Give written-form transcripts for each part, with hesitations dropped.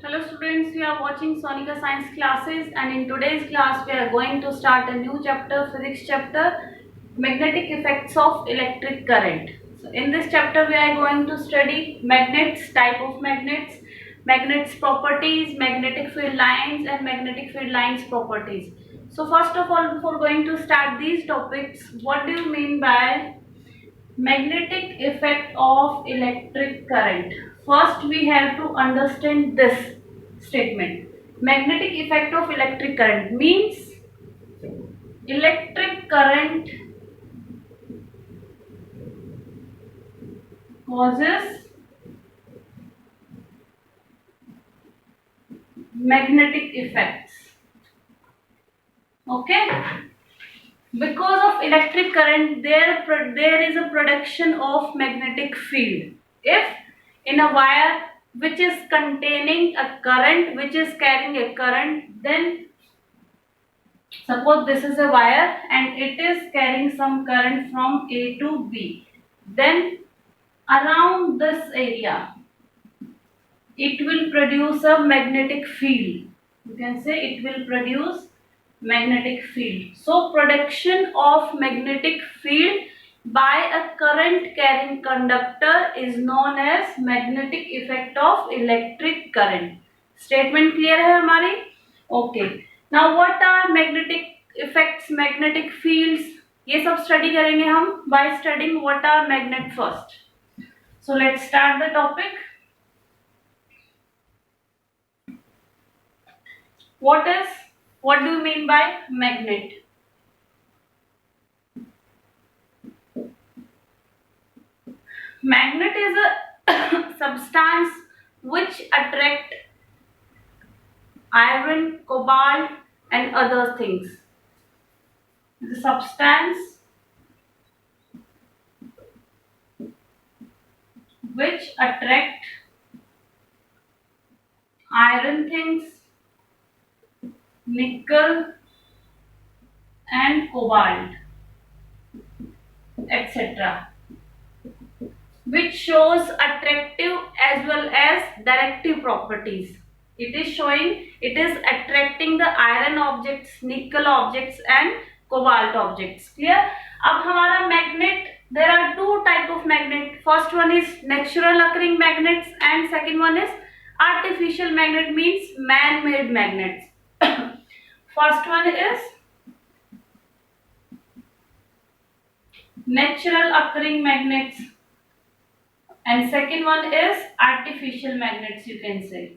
Hello students, we are watching Sonika Science classes and in today's class we are going to start a new chapter, physics chapter, magnetic effects of electric current. So in this chapter we are going to study magnets, type of magnets, magnets properties, magnetic field lines and magnetic field lines properties. So first of all, before going to start these topics, what do you mean by magnetic effect of electric current? First we have to understand this statement. Magnetic effect of electric current means electric current causes magnetic effects. Okay, because of electric current there is a production of magnetic field. If in a wire which is containing a current, which is carrying a current, then suppose this is a wire and it is carrying some current from A to B, then around this area it will produce a magnetic field. You can say it will produce magnetic field. So production of magnetic field by a current carrying conductor is known as magnetic effect of electric current. Statement clear है हमारी? Okay. Now what are magnetic effects, magnetic fields? ये सब study करेंगे हम by studying what are magnet first. So let's start the topic. What do you mean by magnet? Magnet is a substance which attract iron, cobalt and other things. The substance which attract iron things, nickel and cobalt, etc., which shows attractive as well as directive properties. It is showing, it is attracting the iron objects, nickel objects and cobalt objects. Clear? अब हमारा magnet, there are two type of magnet. First one is natural occurring magnets and second one is artificial magnet, means man-made magnets. First one is natural occurring magnets and second one is artificial magnets. You can say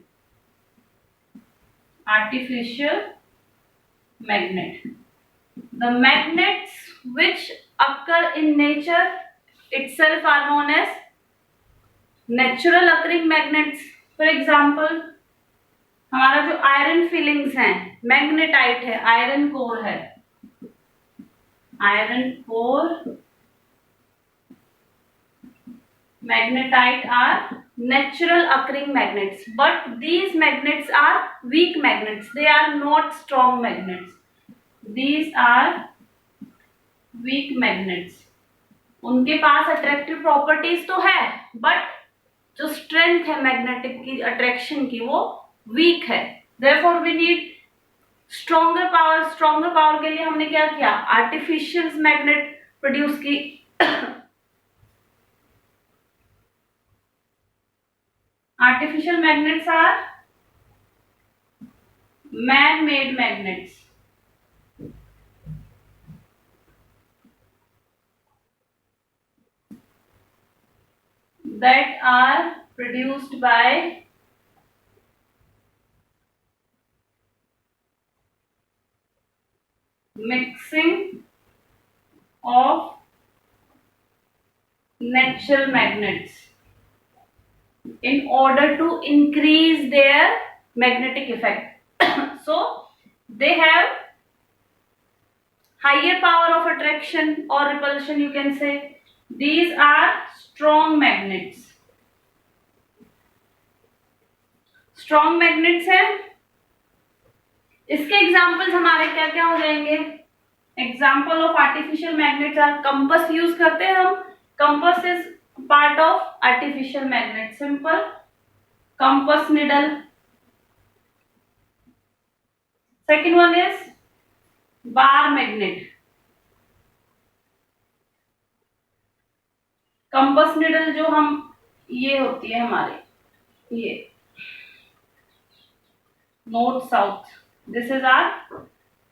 artificial magnet. The magnets which occur in nature itself are known as natural occurring magnets. For example, हमारा जो iron filings हैं magnetite है, iron core है, iron core, magnetite are natural occurring magnets, but these magnets are weak magnets. They are not strong magnets. These are weak magnets. उनके पास attractive properties तो है, but जो strength है magnetic की attraction की वो वीक है. Therefore we need stronger power. Stronger power के लिए हमने क्या किया? आर्टिफिशियल मैग्नेट प्रोड्यूस की. Artificial magnets are man-made magnets. That are produced by mixing of natural magnets in order to increase their magnetic effect. So they have higher power of attraction or repulsion, you can say. These are strong magnets. Strong magnets हैं. इसके examples हमारे क्या क्या हो जाएंगे? Example of artificial magnets are, compass use करते हैं हम. Compass is part of artificial magnet. Simple compass needle, Second one is bar magnet. Compass needle जो हम ये होती है हमारे ये north south, this is our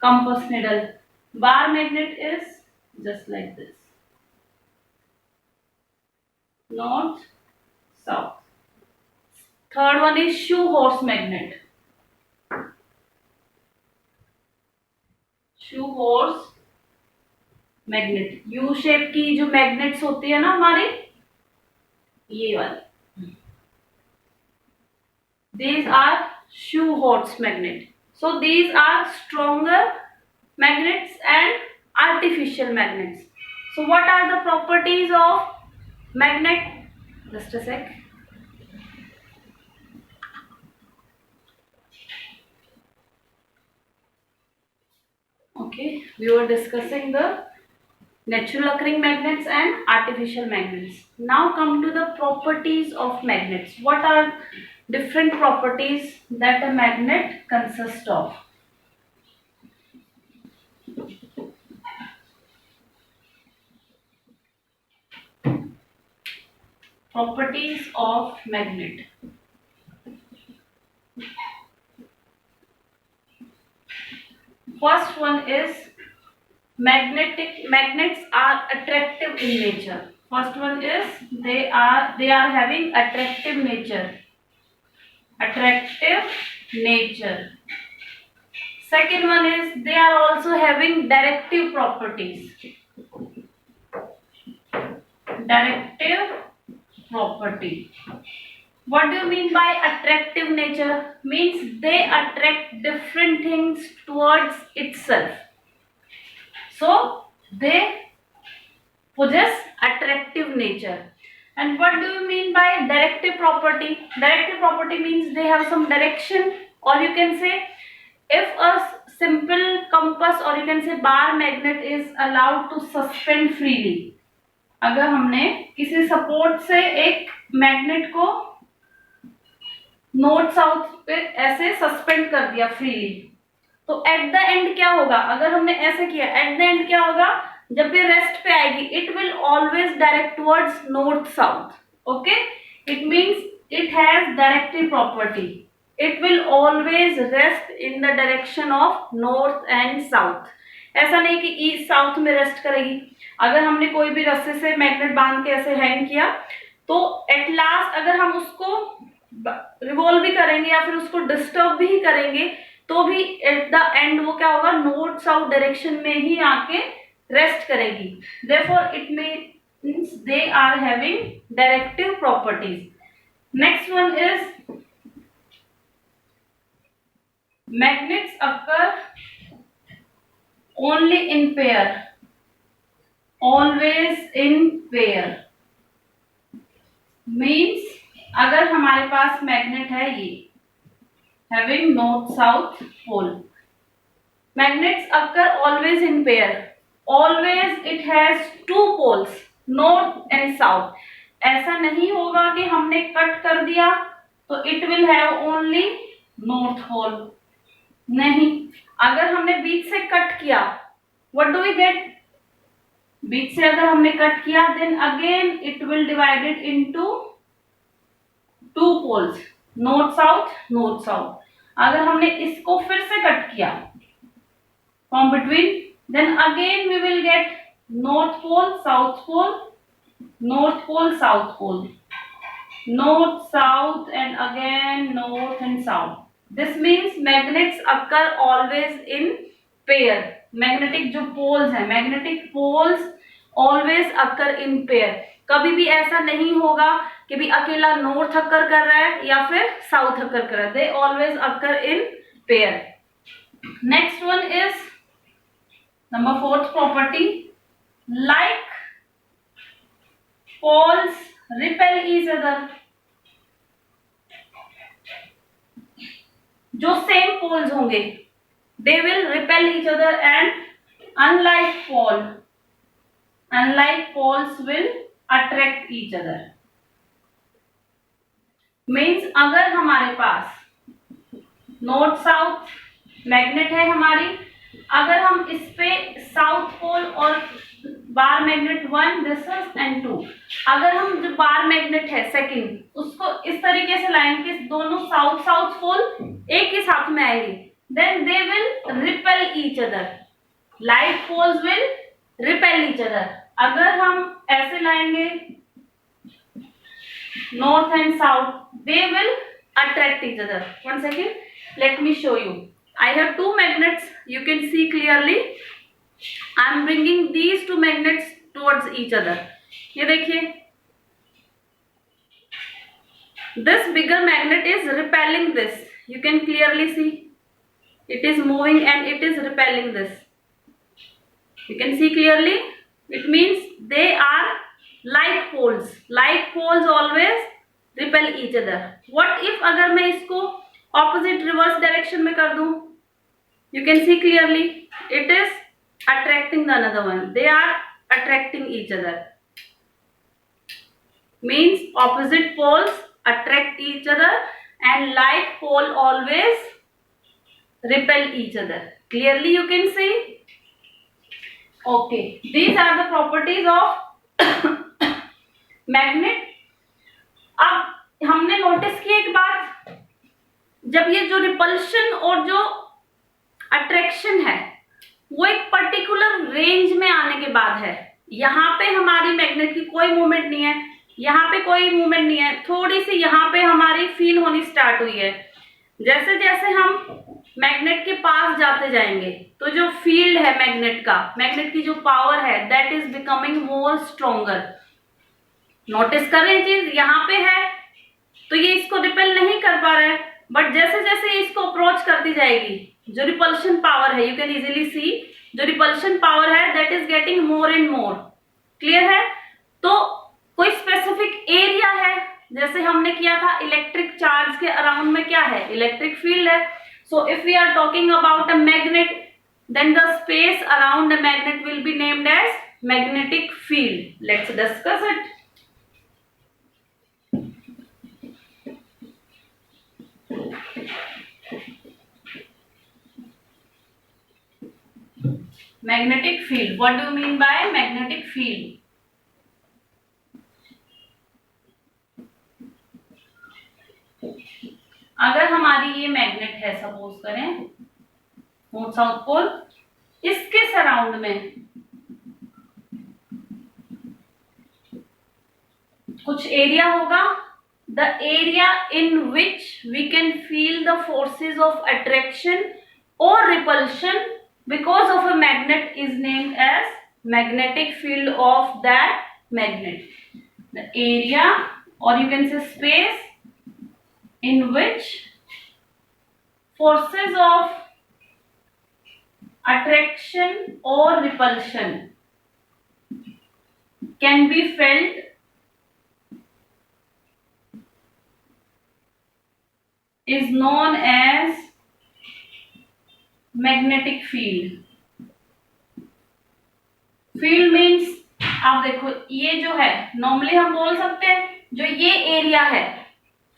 compass needle. Bar magnet is just like this, north south. Third one is shoe horse magnet. Shoe horse magnet, U shape की जो magnets होती है ना हमारी ये वाली, these are shoe horse magnet. So these are stronger magnets and artificial magnets. So what are the properties of magnet? Just a sec. Okay, we were discussing the natural occurring magnets and artificial magnets. Now come to the properties of magnets. What are different properties that a magnet consists of? Properties of magnet. First one is magnets are attractive in nature. First one is they are having attractive nature. Second one is they are also having directive properties. What do you mean by attractive nature? Means they attract different things towards itself. So they possess attractive nature. And what do you mean by directive property? Directive property means they have some direction, or you can say if a simple compass or you can say bar magnet is allowed to suspend freely. अगर हमने किसी support से एक magnet को north south पे ऐसे suspend कर दिया फ्रीली, तो एट द एंड क्या होगा? अगर हमने ऐसे किया, एट द एंड क्या होगा? जब भी रेस्ट पे आएगी it will always direct towards north south. Okay, it means it has directive property. It will always rest in the direction of north and south. ऐसा नहीं कि ईस्ट साउथ में रेस्ट करेगी. अगर हमने कोई भी रस्से से मैग्नेट बांध के ऐसे हैंग किया तो एट लास्ट अगर हम उसको रिवॉल्व भी करेंगे या फिर उसको डिस्टर्ब भी करेंगे तो भी एट द एंड वो क्या होगा? नॉर्थ साउथ डायरेक्शन में ही आके रेस्ट करेगी. Therefore it means they are having directive properties. Next one is magnets occur only in pair. Always in pair means अगर हमारे पास मैग्नेट है ये having north south pole, magnets occur always in pair. Always it has two poles, north and south. ऐसा नहीं होगा कि हमने कट कर दिया तो it will have only north pole. नहीं, अगर हमने बीच से कट किया, व्हाट डू वी गेट? बीच से अगर हमने कट किया then again it will divided into two poles, north south north south. अगर हमने इसको फिर से कट किया from between then again we will get north pole south pole, north pole south pole, north south and again north and south. This means magnets occur always in pair. Magnetic जो poles है, magnetic poles always occur in pair. कभी भी ऐसा नहीं होगा कि भी अकेला नॉर्थ अकर कर रहा है या फिर साउथ अकर कर रहा है. They always occur in pair. Next one is number fourth property, like poles repel each other. जो सेम पोल्स होंगे they will repel each other, and unlike poles will attract each other. Means अगर हमारे पास north south magnet है हमारी, अगर हम इस पे साउथ पोल और बार मैग्नेट 1 दिस एंड 2, अगर हम जो बार मैग्नेट है सेकंड उसको इस तरीके से लाएंगे कि दोनों साउथ साउथ पोल एक ही साथ में आएंगे, then they will repel each other, like poles will repel each other. अगर हम ऐसे लाएंगे north and south, they will attract each other. One second, let me show you. I have two magnets, you can see clearly. I am bringing these two magnets towards each other. ये देखिए, this bigger magnet is repelling this, you can clearly see it is moving and it is repelling this, you can see clearly. It means they are like poles always repel each other. What if अगर मैं इसको opposite reverse direction में कर दूं, you can see clearly it is attracting the another one, they are attracting each other, means opposite poles attract each other and like pole always repel each other. Clearly you can see. Okay, these are the properties of magnet. अब हमने notice की एक बात, जब ये जो repulsion और जो अट्रैक्शन है वो एक पर्टिकुलर रेंज में आने के बाद है, यहाँ पे हमारी मैग्नेट की कोई मूवमेंट नहीं है, यहाँ पे कोई मूवमेंट नहीं है, थोड़ी सी यहाँ पे हमारी फील होनी स्टार्ट हुई है। जैसे जैसे हम मैग्नेट के पास जाते जाएंगे तो जो फील्ड है मैग्नेट का, मैग्नेट की जो पावर है that is becoming more stronger. Notice कर रहे हैं चीज, यहाँ पे है तो ये इसको रिपेल नहीं कर पा रहा है, बट जैसे जैसे इसको अप्रोच करती जाएगी जो रिपल्शन पावर है, यू कैन इजीली सी, जो रिपल्शन पावर है that is getting more and more. Clear है? तो कोई स्पेसिफिक एरिया है, जैसे हमने किया था इलेक्ट्रिक चार्ज के अराउंड में क्या है, इलेक्ट्रिक फील्ड है। So if we are talking about a magnet, then the space around the magnet will be named as magnetic field. Let's discuss it. Magnetic field, what do you mean by magnetic field? अगर हमारी ये magnet है, suppose करें north south पोल, इसके surround में कुछ area होगा, the area in which we can feel the forces of attraction और repulsion because of a magnet is named as magnetic field of that magnet. The area, or you can say space, in which forces of attraction or repulsion can be felt is known as magnetic field. Field means, आप देखो ये जो है normally हम बोल सकते हैं जो ये एरिया है,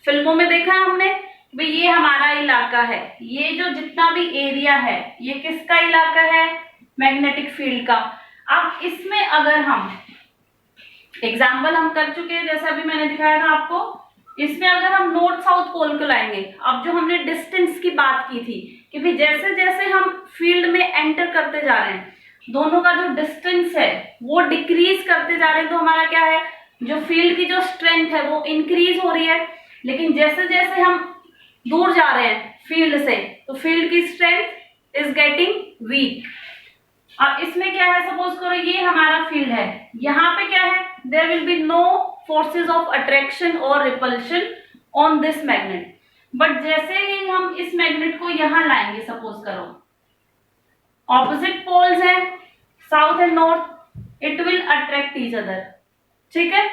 फिल्मों में देखा है हमने भाई ये हमारा इलाका है, ये जो जितना भी एरिया है ये किसका इलाका है, मैग्नेटिक फील्ड का। अब इसमें अगर हम एग्जाम्पल हम कर चुके हैं, जैसा अभी मैंने दिखाया था आपको, इसमें अगर हम नॉर्थ साउथ पोल को लाएंगे, अब जो हमने डिस्टेंस की बात की थी कि भाई जैसे जैसे हम फील्ड में एंटर करते जा रहे हैं दोनों का जो डिस्टेंस है वो डिक्रीज करते जा रहे हैं, तो हमारा क्या है, जो फील्ड की जो स्ट्रेंथ है वो इंक्रीज हो रही है। लेकिन जैसे जैसे हम दूर जा रहे हैं फील्ड से तो फील्ड की स्ट्रेंथ इज गेटिंग वीक। अब इसमें क्या है, सपोज करो ये हमारा फील्ड है, यहाँ पे क्या है, there will be no forces of attraction और repulsion on this magnet. But जैसे ही हम इस मैग्नेट को यहाँ लाएंगे, सपोज करो ऑपोजिट पोल्स है south and north, it will attract each other. ठीक है,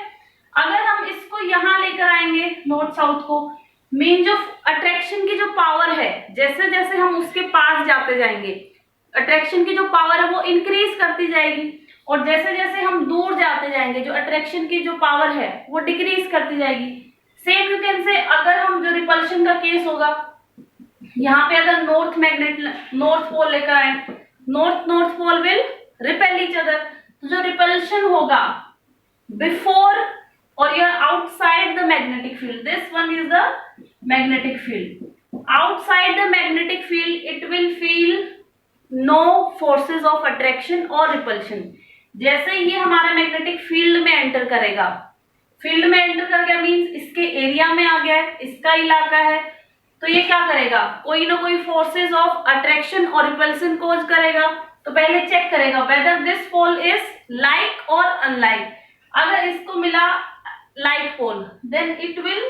अगर हम इसको यहाँ लेकर आएंगे नॉर्थ साउथ को, मीन जो अट्रैक्शन की जो पावर है जैसे जैसे हम उसके पास जाते जाएंगे अट्रैक्शन की जो पावर है वो इंक्रीज करती जाएगी, और जैसे जैसे हम दूर जाते जाएंगे जो अट्रैक्शन की जो पावर है वो डिक्रीज करती जाएगी। सेम यू कैन से, अगर हम जो रिपल्शन का केस होगा यहाँ पे अगर नॉर्थ पोल लेकर आए, north pole will repel each other, तो जो रिपल्शन होगा बिफोर और you're outside the magnetic field, this one is the magnetic field. Outside the magnetic field it will feel no forces of attraction or repulsion. जैसे ये हमारा magnetic field में enter करेगा, field में एंटर कर गया मीन्स इसके एरिया में आ गया है, इसका इलाका है, तो ये क्या करेगा, कोई ना कोई फोर्सेस ऑफ अट्रैक्शन और रिपल्सन कॉज करेगा। तो पहले चेक करेगा whether this pole is like और अनलाइक। अगर इसको मिला like pole then it will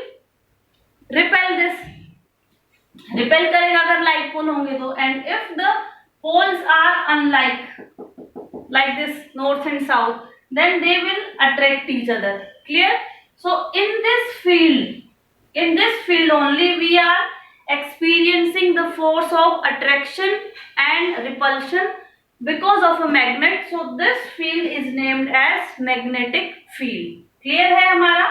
repel this, repel करेगा अगर लाइक पोल होंगे तो। And if the poles are unlike like this north and south then they will attract each other. Clear? So in this field only we are experiencing the force of attraction and repulsion because of a magnet. So this field is named as magnetic field. Clear है हमारा?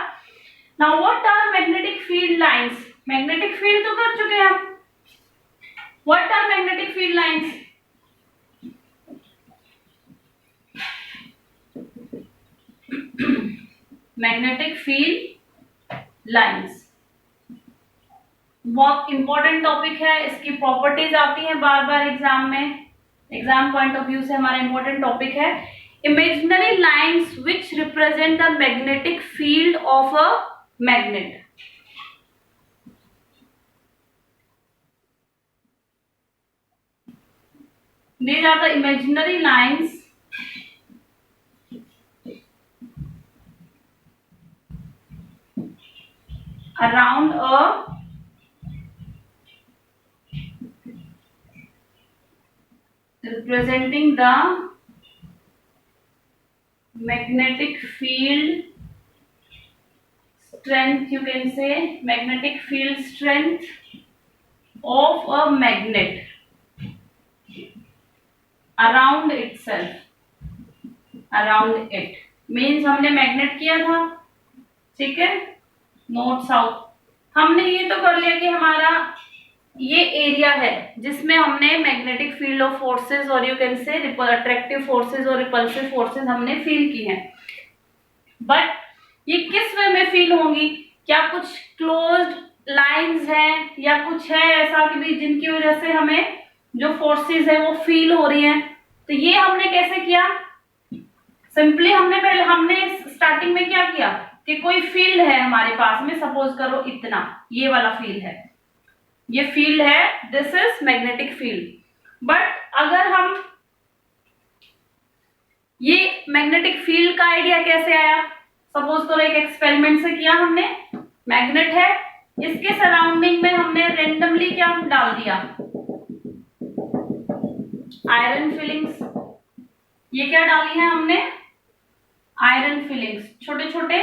Now what are magnetic field lines? Magnetic field तो कर चुके हैं हम. What are magnetic field lines? Magnetic field lines बहुत important topic है, इसकी प्रॉपर्टीज आती हैं बार बार एग्जाम में, एग्जाम पॉइंट ऑफ व्यू से हमारा इंपॉर्टेंट टॉपिक है। Imaginary lines which represent the magnetic field of a magnet. These are the imaginary lines around a representing the magnetic field strength, you can say magnetic field strength of a magnet around itself, around it means हमने magnet किया था, ठीक है, north south. हमने ये तो कर लिया कि हमारा ये एरिया है जिसमें हमने मैग्नेटिक फील्ड ऑफ फोर्सेस और you can say attractive forces और रिपल्सिव फोर्सेस हमने फील की हैं। बट ये किस वे में फील होंगी, क्या कुछ क्लोज्ड लाइंस हैं या कुछ है ऐसा कि भी जिनकी वजह से हमें जो फोर्सेस है वो फील हो रही हैं। तो ये हमने कैसे किया, सिंपली हमने स्टार्टिंग में क्या किया कि कोई फील्ड है हमारे पास में, सपोज करो इतना, ये वाला फील्ड है, ये फील्ड है, this is magnetic field. But अगर हम ये मैग्नेटिक फील्ड का आइडिया कैसे आया, सपोज करो एक एक्सपेरिमेंट से किया हमने, मैग्नेट है, इसके सराउंडिंग में हमने रेंडमली क्या डाल दिया, आयरन फिलिंग्स। ये क्या डाली है हमने, आयरन फिलिंग्स, छोटे छोटे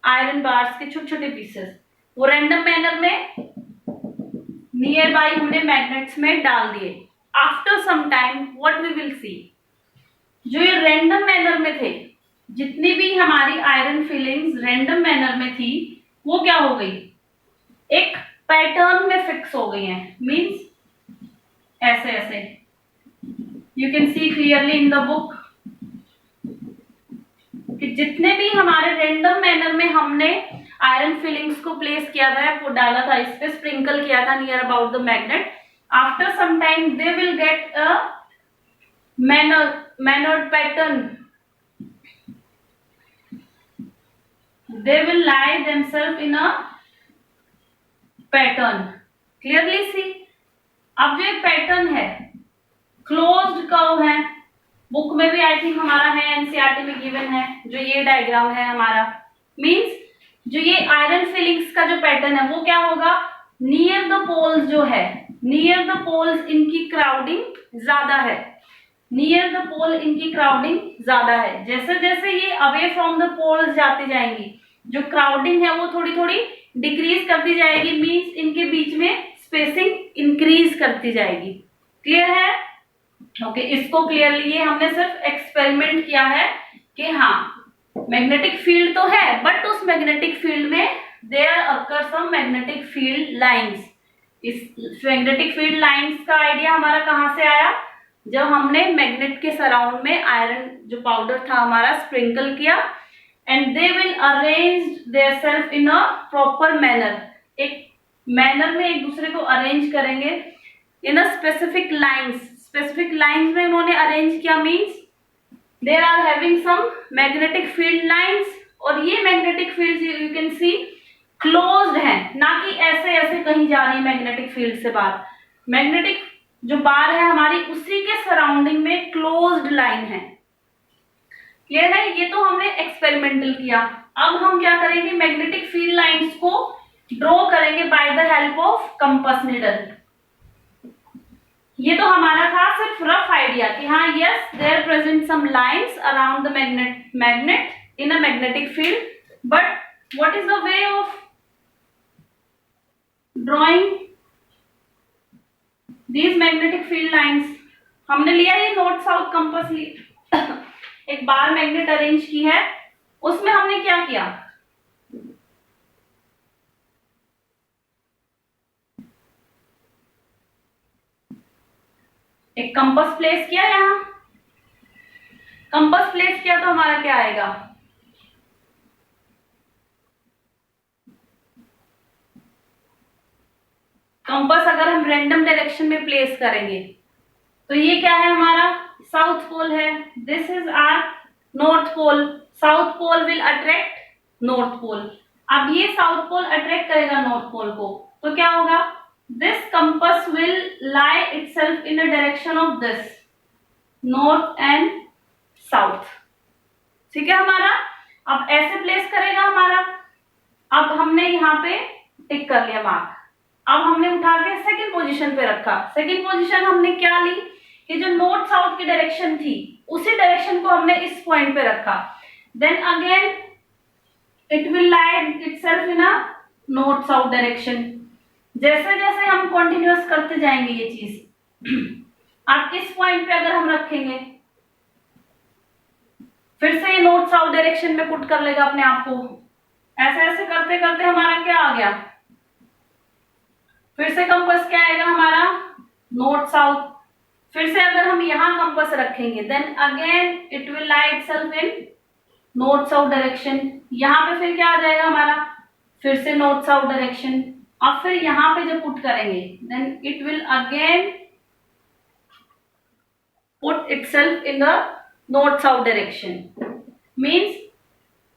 आयरन बार्स के छोटे छोटे पीसेस, वो रैंडम मैनर में नियर बाय हमने मैग्नेट्स में डाल दिए। After some time what we will see, जो ये रैंडम मैनर में थे, जितनी भी हमारी आयरन फिलिंग्स रैंडम मैनर में थी, वो क्या हो गई, एक पैटर्न में फिक्स हो गई हैं। मीन्स ऐसे ऐसे, you can see clearly in the book कि जितने भी हमारे रैंडम मैनर में हमने आयरन फिलिंग्स को प्लेस किया था, वो डाला था, इस पे स्प्रिंकल किया था near about the magnet, after some time they will get a mannered pattern, they will lie themselves in a pattern. Clearly see, अब जो एक पैटर्न है, क्लोज्ड कर्व है, बुक में भी आई थिंक हमारा है, एनसीईआरटी में गिवन है, जो ये डायग्राम है हमारा, मींस जो ये आयरन फिलिंग्स का जो पैटर्न है वो क्या होगा, नियर द पोल्स जो है, नियर द पोल्स इनकी क्राउडिंग ज्यादा है, नियर द पोल इनकी क्राउडिंग ज्यादा है। जैसे जैसे ये अवे फ्रॉम द पोल्स जाती जाएंगी, जो क्राउडिंग है वो थोड़ी थोड़ी डिक्रीज करती जाएगी, मींस इनके बीच में स्पेसिंग इंक्रीज करती जाएगी। क्लियर है? ओके, इसको क्लियरली, ये हमने सिर्फ एक्सपेरिमेंट किया है कि हाँ मैग्नेटिक फील्ड तो है, बट उस मैग्नेटिक फील्ड में there occur some magnetic field lines, इस मैग्नेटिक फील्ड लाइंस का आइडिया हमारा कहाँ से आया? जब हमने मैग्नेट के सराउंड में आयरन जो पाउडर था हमारा स्प्रिंकल किया, and they will arrange their self in a proper manner, एक मैनर में एक दूसरे को अरेंज करेंगे in a specific lines. Specific lines में उन्होंने अरेंज किया means there are having some magnetic field lines, और ये magnetic field you can see closed है, ना कि ऐसे ऐसे कहीं जा रही है मैग्नेटिक फील्ड से बाहर। मैग्नेटिक जो बार है हमारी उसी के सराउंडिंग में क्लोज्ड लाइन है। क्लियर है? ये तो हमने एक्सपेरिमेंटल किया। अब हम क्या करेंगे, मैग्नेटिक फील्ड लाइंस को ड्रॉ करेंगे by the help of compass needle. ये तो हमारा था सिर्फ रफ आइडिया कि हाँ yes there present some lines around the magnet in a magnetic field, but what is the way of drawing these magnetic field lines? हमने लिया ये नॉर्थ साउथ कंपास एक बार मैग्नेट अरेंज की है, उसमें हमने क्या किया, एक कंपास प्लेस किया, यहां कंपास प्लेस किया तो हमारा क्या आएगा, कंपास अगर हम रैंडम डायरेक्शन में प्लेस करेंगे तो ये क्या है हमारा साउथ पोल है, this is our north pole. South pole will attract north pole. अब ये साउथ पोल अट्रैक्ट करेगा नॉर्थ पोल को, तो क्या होगा, this compass will lie itself in the direction of this north and south. ठीक है हमारा, अब ऐसे प्लेस करेगा हमारा। अब हमने यहाँ पे टिक कर लिया मार्क। अब हमने उठा के सेकंड पोजीशन पे रखा। सेकंड पोजीशन हमने क्या ली कि जो नॉर्थ साउथ की डायरेक्शन थी उसी डायरेक्शन को हमने इस पॉइंट पे रखा। Then again it will lie itself in a north south direction. जैसे जैसे हम कंटिन्यूअस करते जाएंगे ये चीज, आप इस पॉइंट पे अगर हम रखेंगे फिर से ये नॉर्थ साउथ डायरेक्शन में पुट कर लेगा अपने आप को। ऐसे ऐसे करते करते हमारा क्या आ गया, फिर से कंपास क्या आएगा हमारा नॉर्थ साउथ। फिर से अगर हम यहाँ कंपास रखेंगे then again it will lie itself in north south direction. यहाँ पे फिर क्या आ जाएगा हमारा, फिर से नॉर्थ साउथ डायरेक्शन। अब फिर यहाँ पे जब पुट करेंगे then it will again put itself in the north south direction. Means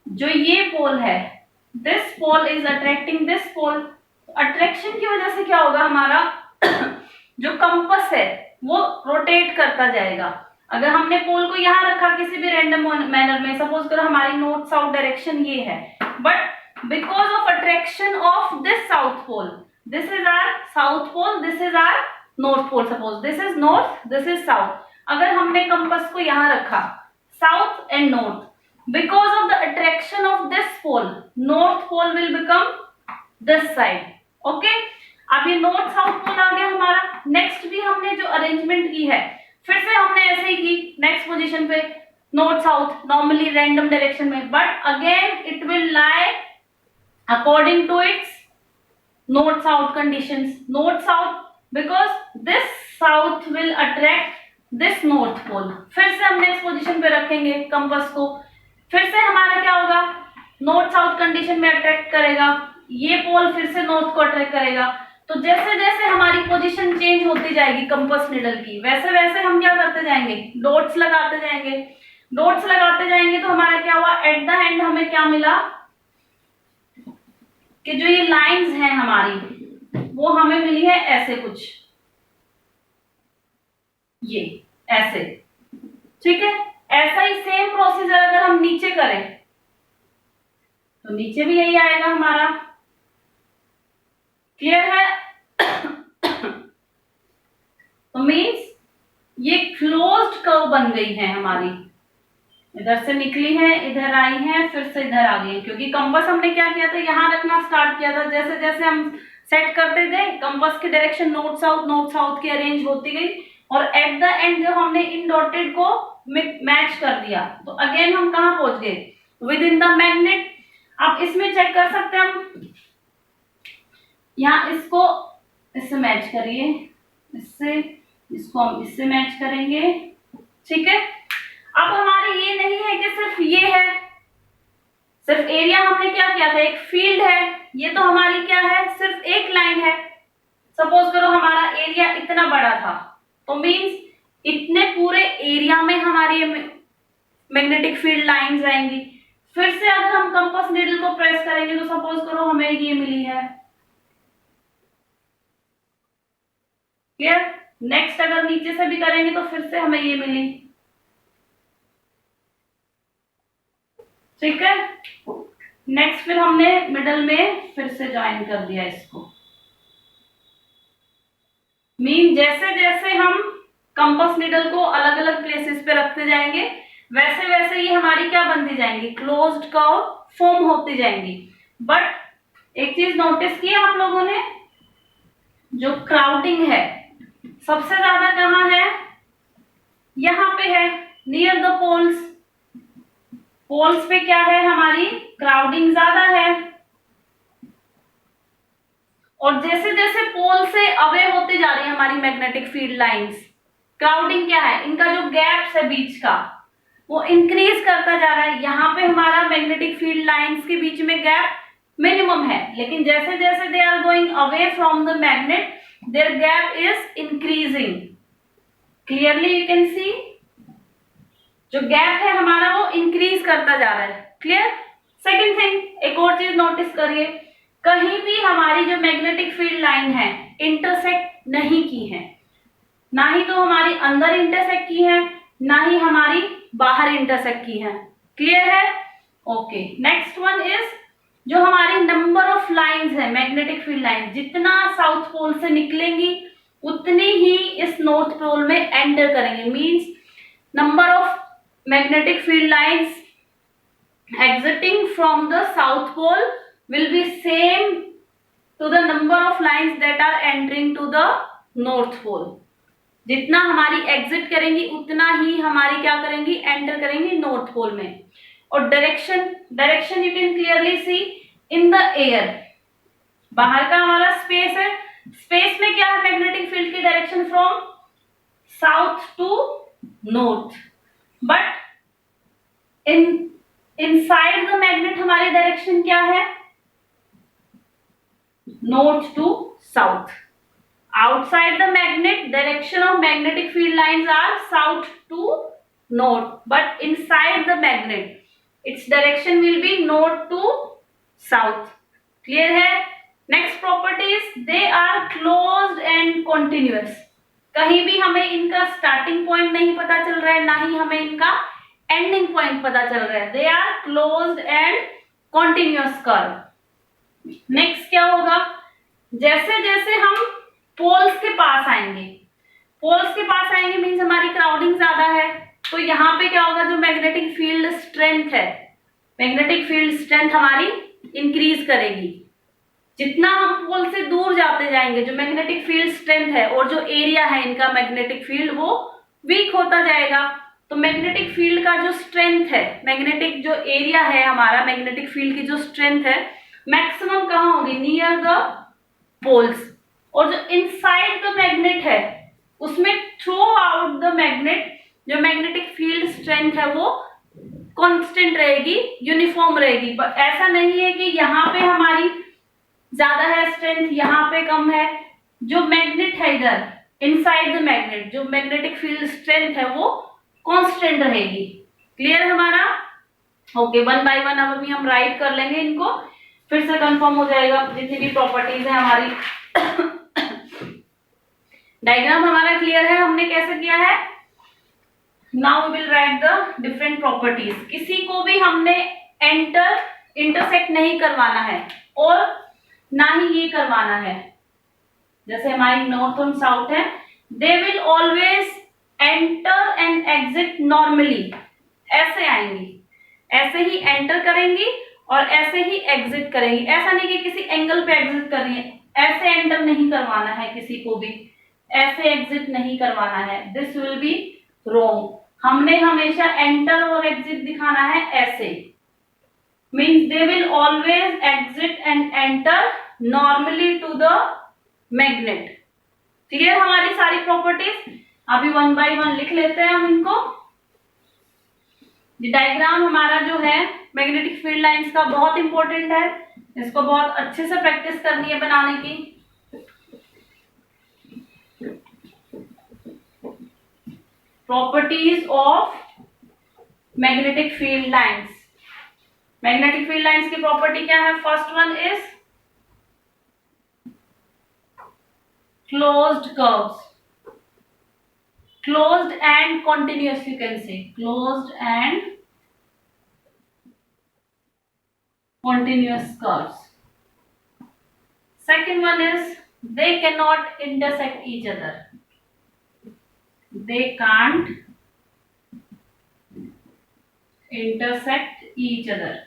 जो ये पोल है, this pole is attracting this pole. Attraction की वजह से क्या होगा, हमारा जो कंपास है वो रोटेट करता जाएगा। अगर हमने पोल को यहाँ रखा किसी भी रैंडम मैनर में, सपोज करो हमारी नॉर्थ साउथ डायरेक्शन ये है, but because of attraction of this south pole, this is our south pole, this is our north pole, suppose this is north, this is south. अगर हमने compass को यहाँ रखा south and north, because of the attraction of this pole, north pole will become this side. Okay, अब ये north south पोल आ गया हमारा। Next भी हमने जो अरेंजमेंट की है फिर से हमने ऐसे ही की, नेक्स्ट पोजीशन पे north south normally random direction में, but again it will lie according to its north south conditions. North south because this south will attract this north pole. फिर से हम नेक्स्ट पोजीशन पे रखेंगे कंपास को, फिर से हमारा क्या होगा, नॉर्थ साउथ कंडीशन में अट्रैक्ट करेगा, ये पोल फिर से नॉर्थ को अट्रैक्ट करेगा। तो जैसे जैसे हमारी पोजीशन चेंज होती जाएगी कंपास नीडल की, वैसे वैसे हम क्या करते जाएंगे, डॉट्स लगाते जाएंगे। डॉट्स लगाते जाएंगे तो हमारा क्या हुआ, एट द एंड हमें क्या मिला कि जो ये लाइंस हैं हमारी वो हमें मिली है ऐसे कुछ, ये ऐसे। ठीक है, ऐसा ही सेम प्रोसीजर अगर हम नीचे करें तो नीचे भी यही आएगा हमारा। क्लियर है? तो मीन्स ये क्लोज्ड कर्व बन गई है हमारी, इधर से निकली है, इधर आई है, फिर से इधर आ गई, क्योंकि कंपास हमने क्या किया था, यहां रखना स्टार्ट किया था। जैसे जैसे हम सेट करते गए कंपास की डायरेक्शन नॉर्थ साउथ की अरेंज होती गई, और एट द एंड जब हमने इन डॉटेड को मैच कर दिया तो अगेन हम कहां पहुंच गए, विद इन द मैग्नेट। आप इसमें चेक कर सकते हैं हम, यहाँ इसको इससे मैच करिए, इससे, इसको हम इससे मैच करेंगे, ठीक है। अब हमारे ये नहीं है कि सिर्फ ये है, सिर्फ एरिया हमने क्या किया था, एक फील्ड है, ये तो हमारी क्या है, सिर्फ एक लाइन है। सपोज करो हमारा एरिया इतना बड़ा था, तो मींस इतने पूरे एरिया में हमारी मैग्नेटिक फील्ड लाइंस आएंगी। फिर से अगर हम कंपास नीडल को प्रेस करेंगे तो सपोज करो हमें ये मिली है, क्लियर। नेक्स्ट अगर नीचे से भी करेंगे तो फिर से हमें ये मिली, ठीक है। नेक्स्ट फिर हमने मिडल में फिर से ज्वाइन कर दिया इसको। मीन जैसे जैसे हम कंपास नीडल को अलग अलग प्लेसेस पे रखते जाएंगे वैसे वैसे ये हमारी क्या बनती जाएंगी, क्लोज्ड कर्व फॉर्म होती जाएंगी। बट एक चीज नोटिस की आप लोगों ने, जो क्राउडिंग है सबसे ज्यादा कहाँ है, यहाँ पे है, नियर द पोल्स। पोल्स पे क्या है, हमारी क्राउडिंग ज्यादा है। और जैसे जैसे पोल से अवे होते जा रही है हमारी मैग्नेटिक फील्ड लाइंस, क्राउडिंग क्या है, इनका जो गैप्स है बीच का वो इंक्रीज करता जा रहा है। यहाँ पे हमारा मैग्नेटिक फील्ड लाइंस के बीच में गैप मिनिमम है, लेकिन जैसे जैसे they are going away from the magnet their gap is increasing. Clearly you can see, जो गैप है हमारा वो इंक्रीज करता जा रहा है, क्लियर। सेकेंड थिंग, एक और चीज नोटिस करिए, कहीं भी हमारी जो मैग्नेटिक फील्ड लाइन है इंटरसेक्ट नहीं की है, ना ही तो हमारी अंदर इंटरसेक्ट की है ना ही हमारी बाहर इंटरसेक्ट की है, क्लियर है। ओके, नेक्स्ट वन इज जो हमारी नंबर ऑफ लाइंस है मैग्नेटिक फील्ड लाइन, जितना साउथ पोल से निकलेंगी उतनी ही इस नॉर्थ पोल में एंटर करेंगे। Means number of magnetic field lines exiting from the south pole will be same to the number of lines that are entering to the north pole। जितना हमारी exit करेंगी उतना ही हमारी क्या करेंगी, एंटर करेंगी नॉर्थ पोल में। और direction you can clearly see in the air, बाहर का हमारा स्पेस है, स्पेस में क्या है, मैग्नेटिक फील्ड की direction from south to north, but inside the magnet हमारी डायरेक्शन क्या है, north to south. Outside the magnet direction of magnetic field lines are south to north, but inside the magnet its direction will be north to south, clear है। Next properties, they are closed and continuous. कहीं भी हमें इनका starting point नहीं पता चल रहा है, ना ही हमें इनका एंडिंग पॉइंट पता चल रहा है। They are closed and continuous curve. Next क्या होगा, जैसे जैसे हम पोल्स के पास आएंगे, पोल्स के पास आएंगे मीन्स हमारी क्राउडिंग ज्यादा है, तो यहाँ पे क्या होगा, जो मैग्नेटिक फील्ड स्ट्रेंथ है, मैग्नेटिक फील्ड स्ट्रेंथ हमारी इंक्रीज करेगी। जितना हम पोल से दूर जाते जाएंगे जो मैग्नेटिक फील्ड स्ट्रेंथ है और जो एरिया है इनका मैग्नेटिक फील्ड वो वीक होता जाएगा। तो मैग्नेटिक फील्ड का जो स्ट्रेंथ है, मैग्नेटिक जो एरिया है हमारा, मैग्नेटिक फील्ड की जो स्ट्रेंथ है मैक्सिमम कहाँ होगी, नियर द पोल्स। और जो इनसाइड द मैग्नेट है उसमें थ्रू आउट द मैग्नेट जो मैग्नेटिक फील्ड स्ट्रेंथ है वो कांस्टेंट रहेगी, यूनिफॉर्म रहेगी। पर ऐसा नहीं है कि यहाँ पे हमारी ज्यादा है स्ट्रेंथ, यहाँ पे कम है। जो मैग्नेट है इधर इनसाइड द मैग्नेट, जो मैग्नेटिक फील्ड स्ट्रेंथ है वो कांस्टेंट रहेगी, क्लियर हमारा। ओके, वन बाय वन अब अभी हम राइट कर लेंगे इनको, फिर से कंफर्म हो जाएगा जितनी भी प्रॉपर्टीज है हमारी। डायग्राम हमारा क्लियर है, हमने कैसे किया है। Now we will write the different properties. किसी को भी हमने इंटरसेक्ट नहीं करवाना है और ना ही ये करवाना है। जैसे हमारी नॉर्थ और साउथ है, they will always enter and exit normally, ऐसे आएंगी, ऐसे ही एंटर करेंगी और ऐसे ही एग्जिट करेंगी। ऐसा नहीं कि किसी एंगल पे एग्जिट कर रही है, ऐसे एंटर नहीं करवाना है किसी को भी, ऐसे एग्जिट नहीं करवाना है, दिस विल बी रॉन्ग। हमने हमेशा एंटर और एग्जिट दिखाना है ऐसे, means they will always exit and enter normally to the magnet. Clear हमारी सारी प्रॉपर्टीज। अभी 1 बाय 1 लिख लेते हैं हम इनको। डायग्राम हमारा जो है मैग्नेटिक फील्ड लाइंस का बहुत इंपॉर्टेंट है, इसको बहुत अच्छे से प्रैक्टिस करनी है बनाने की। Properties of magnetic field lines. Magnetic field lines की प्रॉपर्टी क्या है? First one is closed curves, closed and continuous, you can say closed and continuous curves. Second one is they cannot intersect each other, they can't intersect each other,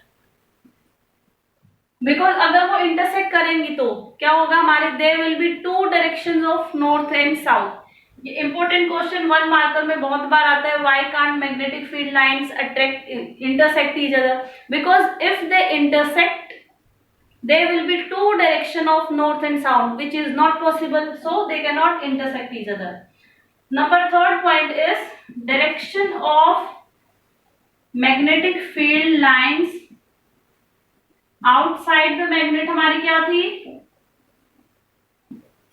because अगर वो intersect करेंगी तो क्या होगा हमारे, there will be two directions of north and south. ये important question 1 marker में बहुत बार आता है, why can't magnetic field lines attract intersect each other? Because if they intersect there will be two direction of north and south which is not possible, so they can not intersect each other. Number third point is direction of magnetic field lines outside the magnet हमारी क्या थी?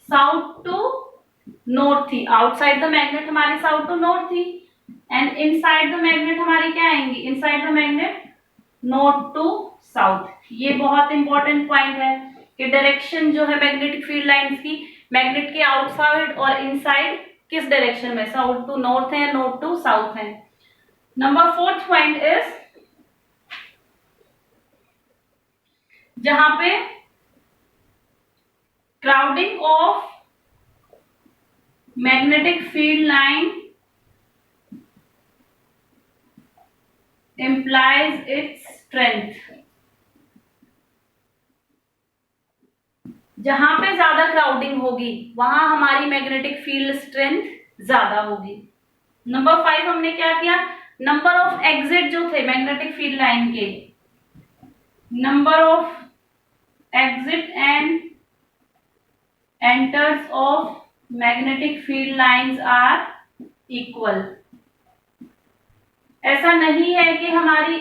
South to north थी। Outside the magnet हमारी south to north थी, and inside the magnet हमारी क्या आएंगी? Inside the magnet north to south. ये बहुत इंपॉर्टेंट पॉइंट है कि डायरेक्शन जो है मैग्नेटिक फील्ड लाइंस की, मैग्नेट के आउटसाइड और इनसाइड किस डायरेक्शन में, साउथ टू नॉर्थ है, नॉर्थ टू साउथ है। नंबर फोर्थ पॉइंट इज जहां पे crowding of magnetic field line implies its strength, जहां पे ज्यादा क्राउडिंग होगी वहां हमारी मैग्नेटिक फील्ड स्ट्रेंथ ज्यादा होगी। नंबर 5 हमने क्या किया? नंबर ऑफ एग्जिट जो थे मैग्नेटिक फील्ड लाइन के, number of exit and enters of magnetic field lines are equal। ऐसा नहीं है कि हमारी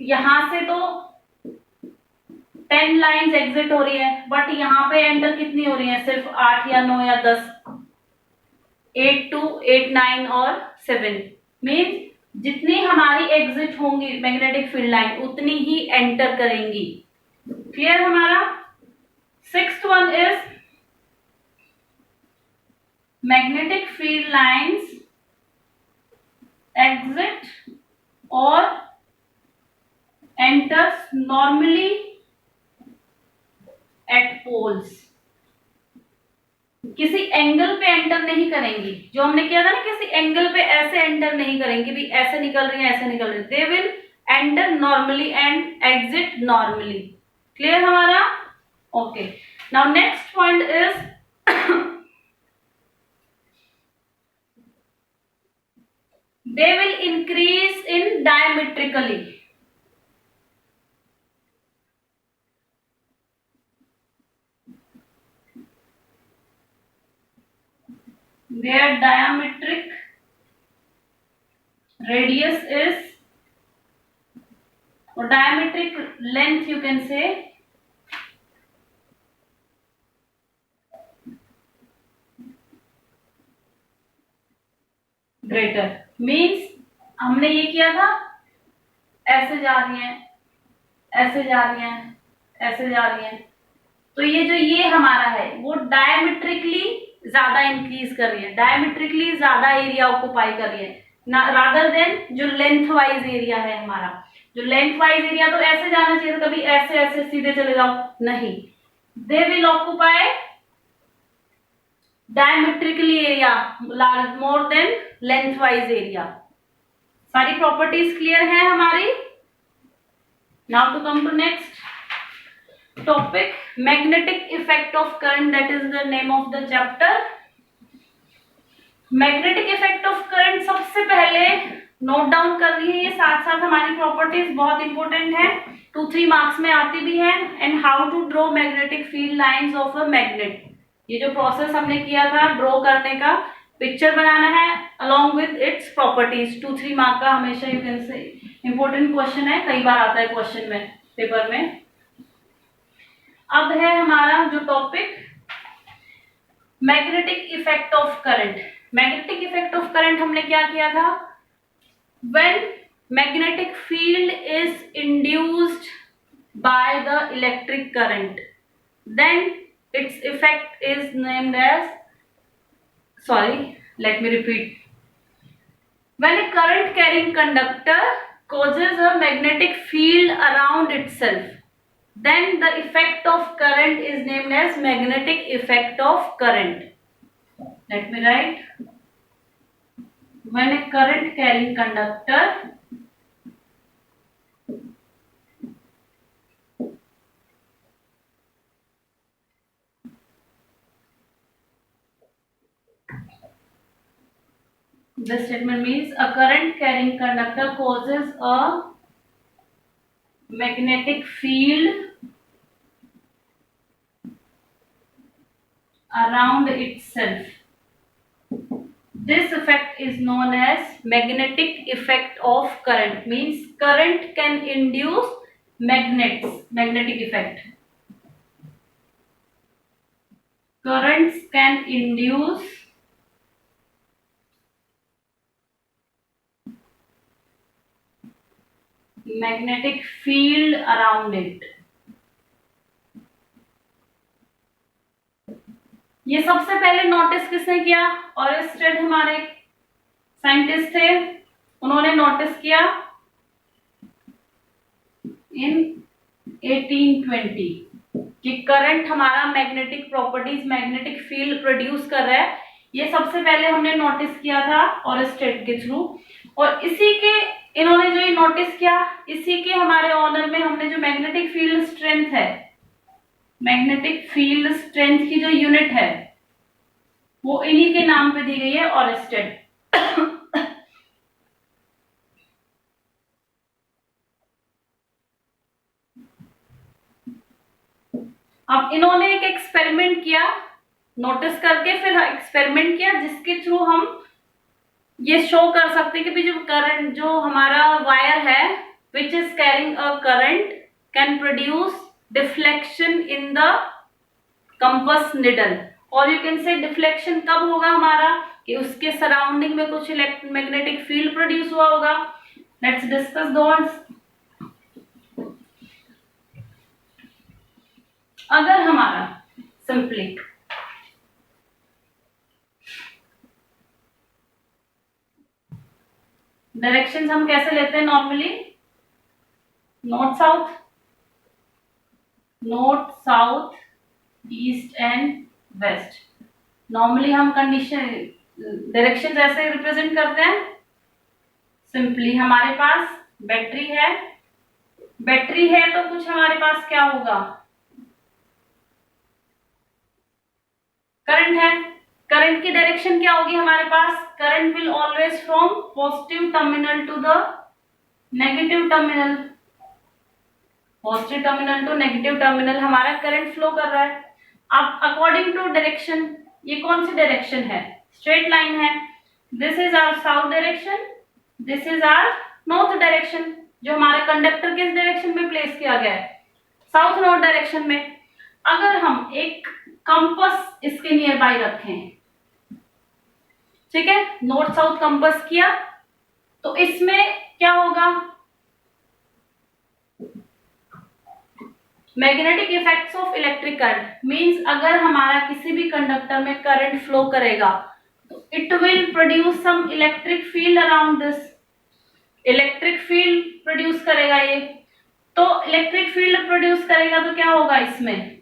यहां से तो 10 लाइंस एग्जिट हो रही है बट यहां पे एंटर कितनी हो रही है? सिर्फ 8 या 9 या 10, 8 2 8 9 और 7। मीन्स जितनी हमारी एग्जिट होंगी मैग्नेटिक फील्ड लाइन उतनी ही एंटर करेंगी। क्लियर हमारा? Sixth one is magnetic field lines exit और एंटर्स नॉर्मली एट पोल्स। किसी एंगल पे एंटर नहीं करेंगी, जो हमने किया था ना, किसी एंगल पे ऐसे एंटर नहीं करेंगे भी ऐसे निकल रही है ऐसे निकल रही है। They will enter normally and exit normally. Clear हमारा? Okay, now next point is they will increase in diametrically। their diametric radius is, or diametric length you can say, greater। Means हमने ये किया था, ऐसे जा रही हैं, ऐसे जा रही हैं, ऐसे जा रही हैं, तो ये हमारा है वो डायमेट्रिकली ज्यादा इंक्रीज कर रही है, डायमेट्रिकली ज्यादा एरिया ऑक्युपाई कर रही है रादर देन जो लेंथ वाइज एरिया है हमारा। जो लेंथ वाइज एरिया तो ऐसे जाना चाहिए, कभी ऐसे ऐसे सीधे चले जाओ, नहीं। They will occupy diametrically area more than length wise area. सारी प्रॉपर्टीज क्लियर है हमारी। Now to come to next topic, magnetic effect of current, that is the name of the chapter. Magnetic effect of current सबसे पहले note down कर रही है, ये साथ साथ हमारी प्रॉपर्टीज बहुत इंपॉर्टेंट है, 2-3 मार्क्स में आती भी है। And how to draw magnetic field lines of a magnet, ये जो प्रोसेस हमने किया था ड्रॉ करने का, पिक्चर बनाना है along with its properties. 2-3 mark का हमेशा you can say important question है, कई बार आता है क्वेश्चन में पेपर में। अब है हमारा जो topic magnetic effect of current. Magnetic effect of current हमने क्या किया था, when magnetic field is induced by the electric current then its effect is named as, sorry, let me repeat. When a current carrying conductor causes a magnetic field around itself, then the effect of current is named as magnetic effect of current. Let me write. When a current carrying conductor this statement means a current carrying conductor causes a magnetic field around itself. This effect is known as magnetic effect of current. Means current can induce magnets. Magnetic effect. Currents can induce magnetic field around it. ये सबसे पहले notice किसने किया, ऑरेस्टेड हमारे scientist थे, उन्होंने notice किया इन 1820 कि करंट हमारा magnetic properties, magnetic field produce कर रहा है। ये सबसे पहले हमने नोटिस किया था ऑरेस्टेड के थ्रू, और इसी के इन्होंने जो ये नोटिस किया, इसी के हमारे ऑनर में हमने जो मैग्नेटिक फील्ड स्ट्रेंथ है, मैग्नेटिक फील्ड स्ट्रेंथ की जो यूनिट है वो इन्हीं के नाम पे दी गई है, ऑरेस्टेड। अब इन्होंने एक एक्सपेरिमेंट किया, नोटिस करके फिर एक्सपेरिमेंट किया जिसके थ्रू हम ये शो कर सकते हैं कि जो करंट, जो हमारा वायर है which is carrying a current can produce deflection in the compass needle. और यू कैन से डिफ्लेक्शन कब होगा हमारा, कि उसके सराउंडिंग में कुछ मैग्नेटिक फील्ड प्रोड्यूस हुआ होगा। Let's discuss those. अगर हमारा सिंपली डायरेक्शंस हम कैसे लेते हैं normally, north south, north south, east and west. Normally हम कंडीशन डायरेक्शन ऐसे रिप्रेजेंट करते हैं। सिंपली हमारे पास बैटरी है, बैटरी है तो कुछ हमारे पास क्या होगा, करंट है। करंट की डायरेक्शन क्या होगी हमारे पास, current will always from positive terminal to the negative terminal, positive terminal to negative terminal हमारा करंट फ्लो कर रहा है। अब अकॉर्डिंग टू डायरेक्शन, ये कौन सी डायरेक्शन है, स्ट्रेट लाइन है। This is our south direction, this is our north direction. जो हमारे कंडक्टर किस डायरेक्शन में प्लेस किया गया है, साउथ नॉर्थ डायरेक्शन में। अगर हम एक कंपास इसके नियर बाय रखें, ठीक है, नॉर्थ साउथ कंपास किया, तो इसमें क्या होगा, magnetic effects of electric current. Means अगर हमारा किसी भी कंडक्टर में करंट फ्लो करेगा तो it will produce some electric field around this, electric field produce करेगा ये। तो इलेक्ट्रिक फील्ड प्रोड्यूस करेगा तो क्या होगा, इसमें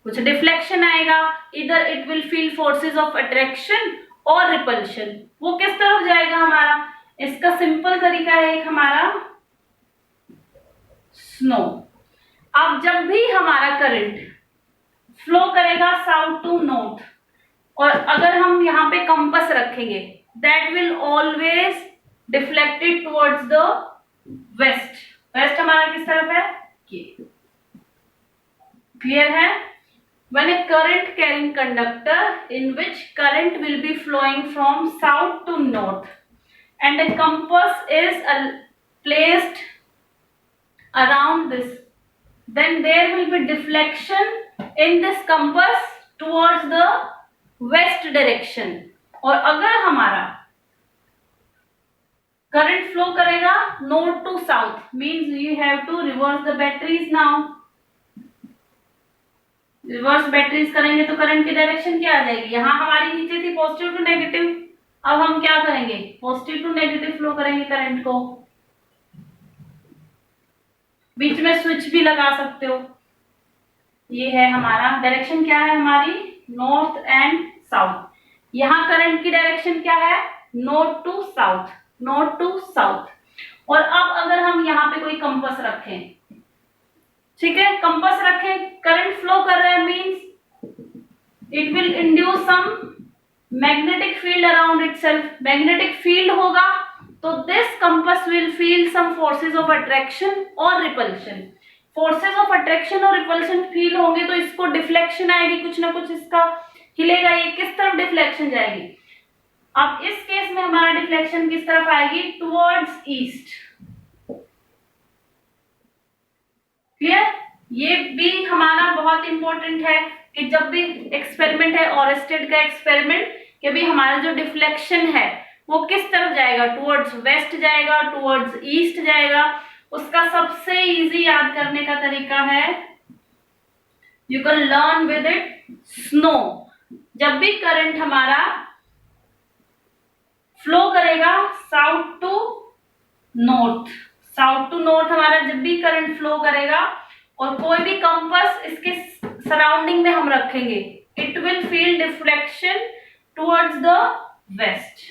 कुछ डिफ्लेक्शन आएगा, इधर it will feel forces of attraction और रिपल्शन। वो किस तरफ जाएगा हमारा, इसका सिंपल तरीका है एक हमारा स्नो। अब जब भी हमारा करंट फ्लो करेगा साउथ टू नॉर्थ, और अगर हम यहाँ पे कंपास रखेंगे, that will always deflected towards the west. West हमारा किस तरफ है, ये क्लियर है। when a current carrying conductor in which current will be flowing from south to north and a compass is placed around this, then there will be deflection in this compass towards the west direction. और अगर हमारा current flow करेगा north to south means you have to reverse the batteries now. Reverse batteries करेंगे तो current की direction क्या आ जाएगी, यहां हमारी नीचे थी पॉजिटिव टू नेगेटिव, अब हम क्या करेंगे पॉजिटिव टू नेगेटिव फ्लो करेंगे करंट को. बीच में स्विच भी लगा सकते हो. ये है हमारा डायरेक्शन क्या है हमारी नॉर्थ एंड साउथ. यहाँ करंट की डायरेक्शन क्या है north to south, north to south. और अब अगर हम यहाँ पे कोई कंपास रखें, ठीक है कंपास रखें, करंट फ्लो कर रहा है means it will induce some magnetic field around itself. Magnetic field होगा तो this compass will feel some forces of attraction और रिपल्शन. फोर्सेस ऑफ अट्रैक्शन और रिपल्शन फील होंगे तो इसको डिफ्लेक्शन आएगी, कुछ ना कुछ इसका हिलेगा. ये किस तरफ डिफ्लेक्शन जाएगी, अब इस केस में हमारा डिफ्लेक्शन किस तरफ आएगी टुवर्ड्स ईस्ट. क्लियर. ये भी हमारा बहुत इंपॉर्टेंट है कि जब भी एक्सपेरिमेंट है ऑरेस्टेड का एक्सपेरिमेंट कि भी हमारा जो डिफ्लेक्शन है वो किस तरफ जाएगा टुवर्ड्स वेस्ट जाएगा टुवर्ड्स ईस्ट जाएगा. उसका सबसे इजी याद करने का तरीका है you can learn with it snow. जब भी करंट हमारा फ्लो करेगा south to north, south to north हमारा जब भी करंट फ्लो करेगा और कोई भी कंपास इसके सराउंडिंग में हम रखेंगे it will feel deflection towards the west.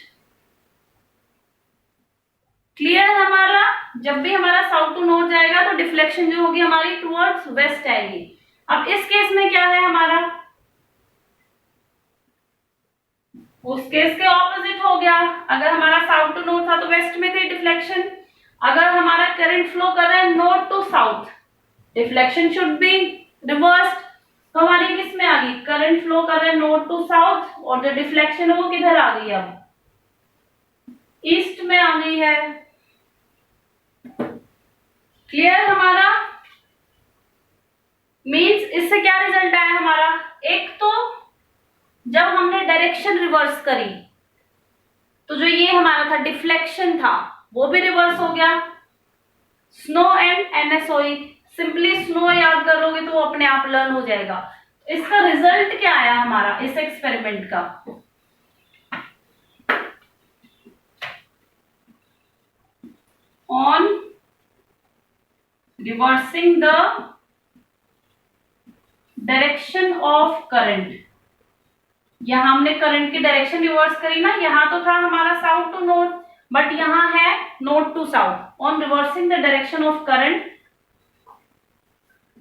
Clear हमारा. जब भी हमारा साउथ टू नॉर्थ जाएगा तो डिफ्लेक्शन जो होगी हमारी टुवर्ड्स वेस्ट आएगी. अब इस केस में क्या है हमारा, उस केस के ऑपोजिट हो गया. अगर हमारा साउथ टू नॉर्थ था तो वेस्ट में थी डिफ्लेक्शन. अगर हमारा करंट फ्लो कर रहा है north to south deflection should be reversed. तो हमारी किस में आ गई, करंट फ्लो कर रहा है नॉर्थ टू साउथ और जो डिफ्लेक्शन है वो किधर आ गई, अब ईस्ट में आ गई है. क्लियर हमारा. मींस इससे क्या रिजल्ट आया हमारा, एक तो जब हमने डायरेक्शन रिवर्स करी तो जो ये हमारा था डिफ्लेक्शन था वो भी रिवर्स हो गया. स्नो एंड एनएसओई, सिंपली स्नो याद करोगे तो वो अपने आप लर्न हो जाएगा. इसका रिजल्ट क्या आया हमारा इस एक्सपेरिमेंट का, on reversing the direction of current. यहां हमने करंट की डायरेक्शन रिवर्स करी ना, यहां तो था हमारा साउथ टू नॉर्थ बट यहां है north to south. On reversing the direction of current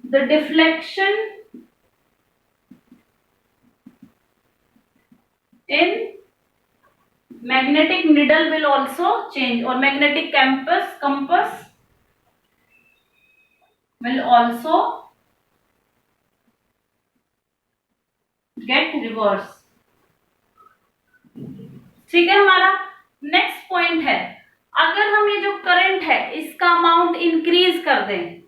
the deflection in magnetic needle will also change or magnetic compass will also get reverse. ठीक है हमारा. नेक्स्ट पॉइंट है अगर हम ये जो करंट है इसका अमाउंट इंक्रीज कर दें,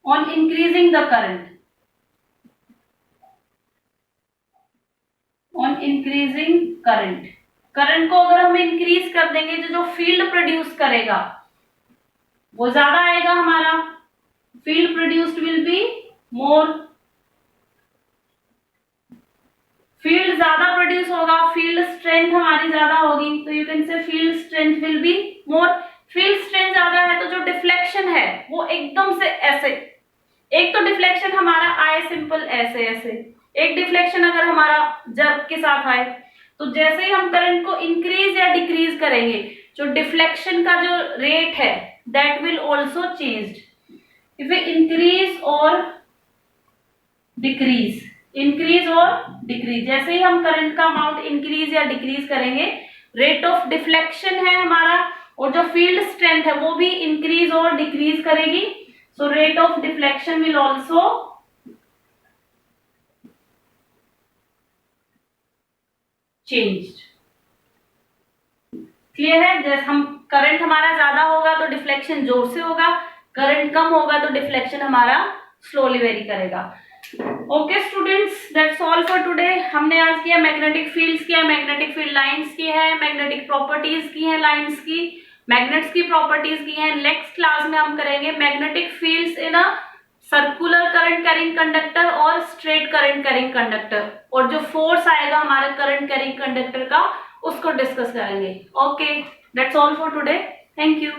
on increasing the current, on increasing current, current को अगर हम इंक्रीज कर देंगे तो जो फील्ड प्रोड्यूस करेगा वो ज्यादा आएगा हमारा. Field produced will be more, field ज्यादा प्रोड्यूस होगा, फील्ड स्ट्रेंथ हमारी ज्यादा होगी तो you can say field strength will be more. Field strength ज्यादा है तो जो डिफ्लेक्शन है वो एकदम से ऐसे, एक तो डिफ्लेक्शन हमारा आए सिंपल ऐसे ऐसे, एक डिफ्लेक्शन अगर हमारा जर्क के साथ आए तो जैसे ही हम करंट को इंक्रीज या डिक्रीज करेंगे जो डिफ्लेक्शन का जो रेट है that will also changed. If we increase और डिक्रीज, इंक्रीज और डिक्रीज, जैसे ही हम करंट का अमाउंट इंक्रीज या डिक्रीज करेंगे रेट ऑफ डिफ्लेक्शन है हमारा और जो फील्ड स्ट्रेंथ है वो भी इंक्रीज और डिक्रीज करेगी. So rate of deflection will also changed. Clear है? जैसे हम करंट हमारा ज्यादा होगा तो डिफ्लेक्शन जोर से होगा, करंट कम होगा तो डिफ्लेक्शन हमारा स्लोली वेरी करेगा। Okay students, that's all for today. हमने आज किया मैग्नेटिक फील्ड्स किया, मैग्नेटिक फील्ड लाइंस की है, मैग्नेटिक प्रॉपर्टीज की है लाइंस की, मैग्नेट्स की प्रॉपर्टीज की है। नेक्स्ट क्लास में हम करेंगे magnetic fields in a circular current carrying conductor और स्ट्रेट करंट कैरिंग कंडक्टर, और जो फोर्स आएगा हमारे करंट कैरिंग कंडक्टर का उसको डिस्कस करेंगे। Okay, that's all for today, thank you.